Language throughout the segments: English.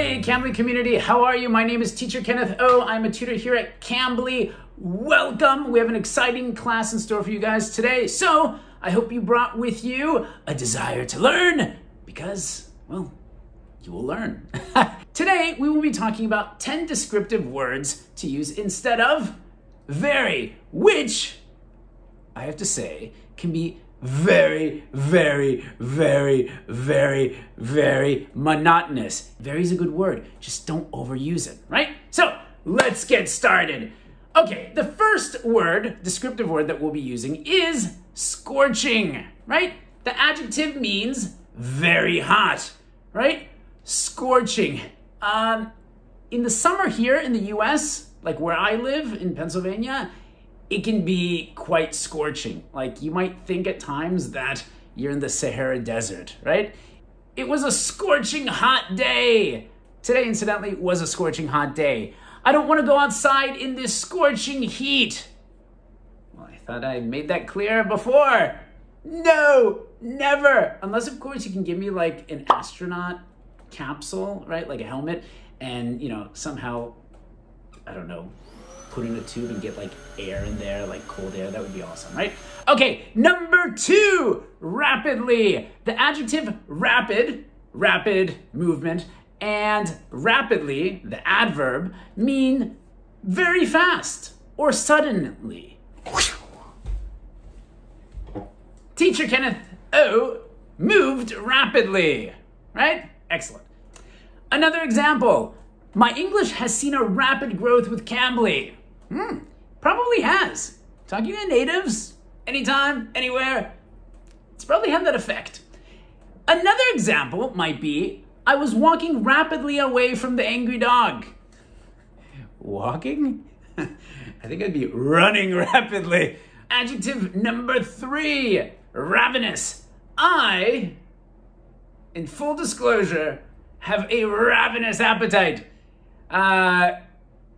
Hey, Cambly community, how are you? My name is Teacher Kenneth O. I'm a tutor here at Cambly. Welcome. We have an exciting class in store for you guys today. So I hope you brought with you a desire to learn because, well, you will learn. Today, we will be talking about 10 descriptive words to use instead of very, which I have to say can be very monotonous. Very is a good word. Just don't overuse it, right? So let's get started. Okay, the first word, descriptive word that we'll be using is scorching, right? The adjective means very hot, right? Scorching. In the summer here in the US, like where I live in Pennsylvania, it can be quite scorching. Like you might think at times that you're in the Sahara Desert, right? It was a scorching hot day. Today, incidentally, was a scorching hot day. I don't want to go outside in this scorching heat. Well, I thought I made that clear before. No, never. Unless, of course, you can give me like an astronaut capsule, right? Like a helmet and, you know, somehow, I don't know, put in a tube and get like air in there, like cold air. That would be awesome, right? Okay, number 2, rapidly. The adjective rapid movement, and rapidly, the adverb, mean very fast or suddenly. Teacher Kenneth O moved rapidly, right? Excellent. Another example. My English has seen a rapid growth with Cambly. Probably has. Talking to natives, anytime, anywhere, it's probably had that effect. Another example might be, I was walking rapidly away from the angry dog. Walking? I think I'd be running rapidly. Adjective number 3, ravenous. I, in full disclosure, have a ravenous appetite.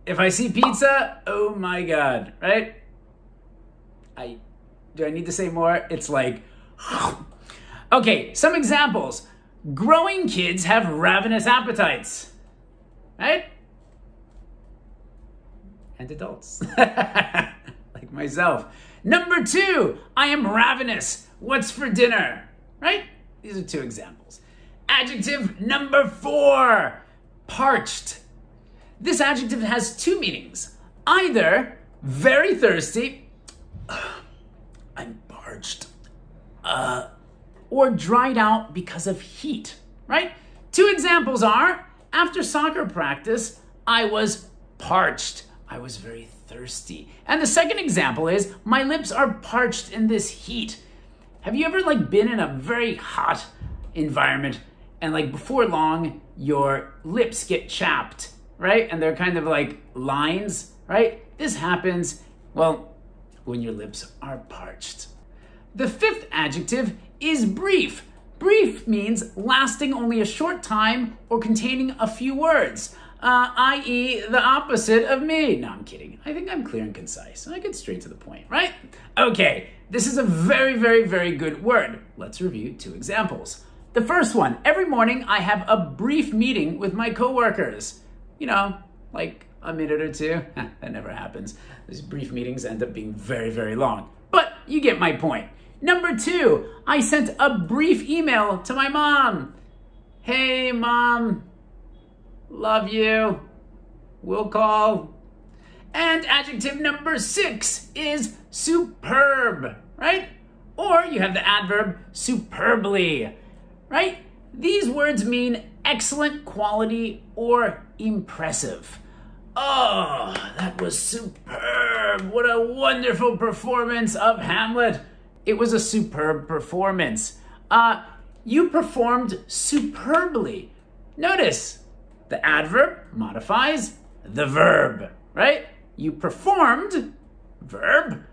If I see pizza, oh my God, right? Do I need to say more? It's like, okay, some examples. Growing kids have ravenous appetites, right? And adults, like myself. Number 2, I am ravenous. What's for dinner, right? These are 2 examples. Adjective number 4, parched. This adjective has 2 meanings. Either very thirsty, I'm parched, or dried out because of heat, right? 2 examples are, after soccer practice, I was parched. I was very thirsty. And the second example is, my lips are parched in this heat. Have you ever like been in a very hot environment and like before long, your lips get chapped, right? And they're kind of like lines, right? This happens, well, when your lips are parched. The 5th adjective is brief. Brief means lasting only a short time or containing a few words, i.e. the opposite of me. No, I'm kidding. I think I'm clear and concise. I get straight to the point, right? Okay, this is a very good word. Let's review 2 examples. The first one, every morning I have a brief meeting with my coworkers. You know, like a minute or 2. That never happens. These brief meetings end up being very long. But you get my point. Number 2, I sent a brief email to my mom. Hey, Mom. Love you. We'll call. And adjective number 6 is superb, right? Or you have the adverb superbly, right? These words mean excellent quality or impressive. Oh, that was superb. What a wonderful performance of Hamlet. It was a superb performance. You performed superbly. Notice the adverb modifies the verb, right? You performed, verb,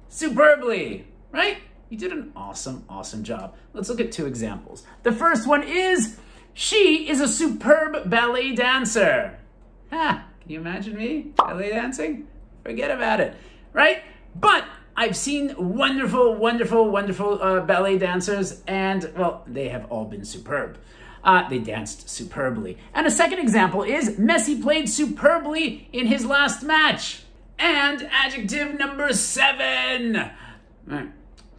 superbly, right? You did an awesome job. Let's look at 2 examples. The first one is, she is a superb ballet dancer. Can you imagine me ballet dancing? Forget about it, right? But I've seen wonderful ballet dancers and, well, they have all been superb. They danced superbly. And a second example is Messi played superbly in his last match. And adjective number 7. All right,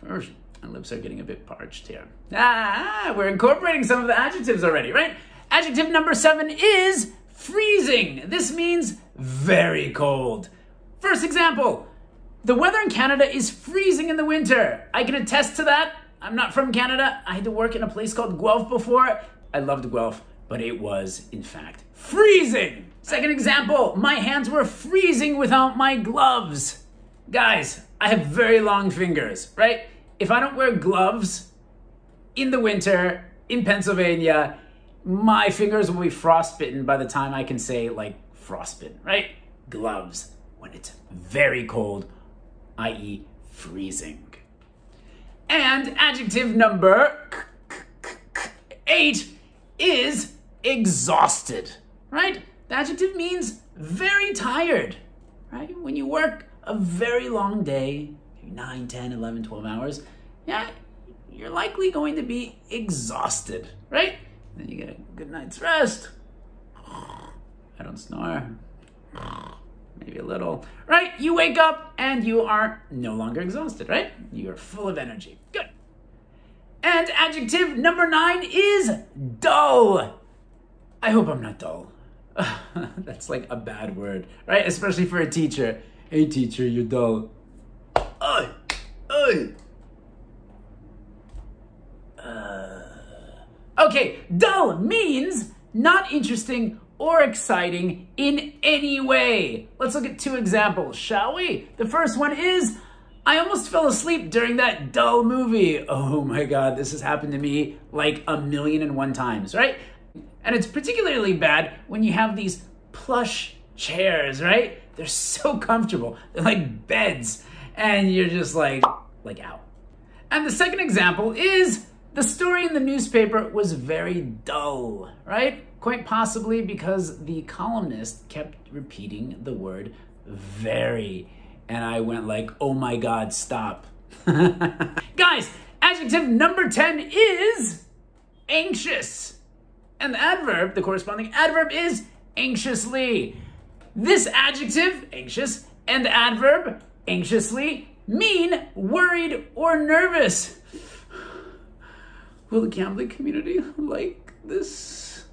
first, my lips are getting a bit parched here. We're incorporating some of the adjectives already, right? Adjective number 7 is freezing. This means very cold. First example, the weather in Canada is freezing in the winter. I can attest to that. I'm not from Canada. I had to work in a place called Guelph before. I loved Guelph, but it was, in fact, freezing. Second example, my hands were freezing without my gloves. Guys, I have very long fingers, right? If I don't wear gloves in the winter in Pennsylvania, my fingers will be frostbitten by the time I can say, like, frostbitten, right? Gloves when it's very cold, i.e. freezing. And adjective number 8 is exhausted, right? The adjective means very tired, right? When you work a very long day, 9, 10, 11, 12 hours, yeah, you're likely going to be exhausted, right? Then you get a good night's rest. I don't snore. Maybe a little, right? You wake up and you are no longer exhausted, right? You're full of energy. Good. And adjective number 9 is dull. I hope I'm not dull. That's like a bad word, right? Especially for a teacher. Hey teacher, you're dull. Okay, dull means not interesting or exciting in any way. Let's look at 2 examples, shall we? The first one is, I almost fell asleep during that dull movie. Oh my God, this has happened to me like 1,000,001 times, right? And it's particularly bad when you have these plush chairs, right? They're so comfortable. They're like beds. And you're just like ow. And the second example is, the story in the newspaper was very dull, right? Quite possibly because the columnist kept repeating the word very. And I went like, oh my God, stop. Guys, adjective number 10 is anxious. And the adverb, the corresponding adverb is anxiously. This adjective, anxious, and the adverb, anxiously, mean worried or nervous. Will the Cambly community like this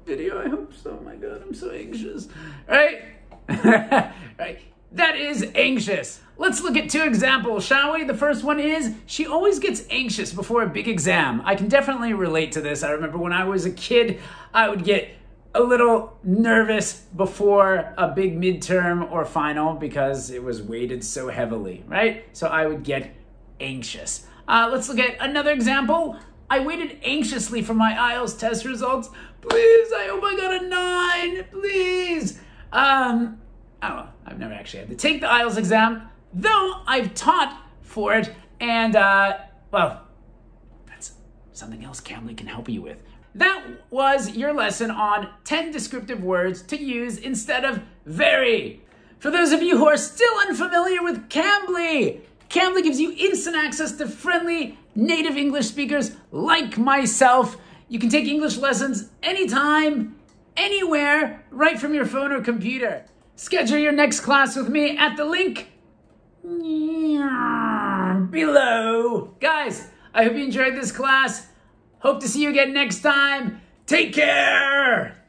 video? I hope so. Oh my God, I'm so anxious. Right? Right. That is anxious. Let's look at 2 examples, shall we? The first one is, she always gets anxious before a big exam. I can definitely relate to this. I remember when I was a kid, I would get a little nervous before a big midterm or final because it was weighted so heavily, right? So I would get anxious. Let's look at another example. I waited anxiously for my IELTS test results. Please, I hope I got a 9, please. I've never actually had to take the IELTS exam, though I've taught for it, and, well, that's something else Cambly can help you with. That was your lesson on 10 descriptive words to use instead of very. For those of you who are still unfamiliar with Cambly, Cambly gives you instant access to friendly native English speakers like myself. You can take English lessons anytime, anywhere, right from your phone or computer. Schedule your next class with me at the link below. Guys, I hope you enjoyed this class. Hope to see you again next time. Take care.